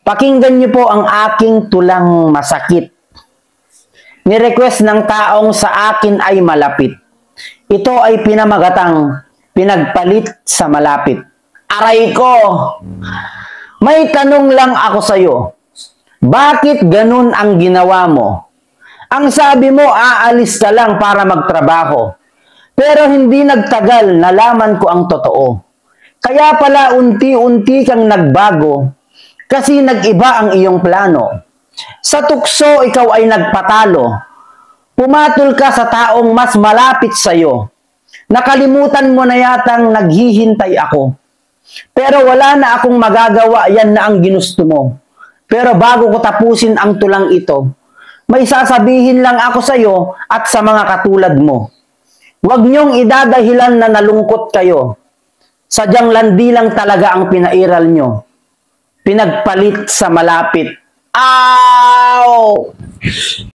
Pakinggan niyo po ang aking tulang masakit. Ni-request ng taong sa akin ay malapit. Ito ay pinamagatang pinagpalit sa malapit. Aray ko! May tanong lang ako sa'yo. Bakit ganun ang ginawa mo? Ang sabi mo, aalis ka lang para magtrabaho. Pero hindi nagtagal, nalaman ko ang totoo. Kaya pala unti-unti kang nagbago kasi nag-iba ang iyong plano. Sa tukso, ikaw ay nagpatalo. Pumatol ka sa taong mas malapit sa'yo. Nakalimutan mo na yatang naghihintay ako. Pero wala na akong magagawa, yan na ang ginusto mo. Pero bago ko tapusin ang tulang ito, may sasabihin lang ako sa iyo at sa mga katulad mo. Huwag niyong idadahilan na nalungkot kayo. Sadyang landi lang talaga ang pinairal nyo. Pinagpalit sa malapit. Ow!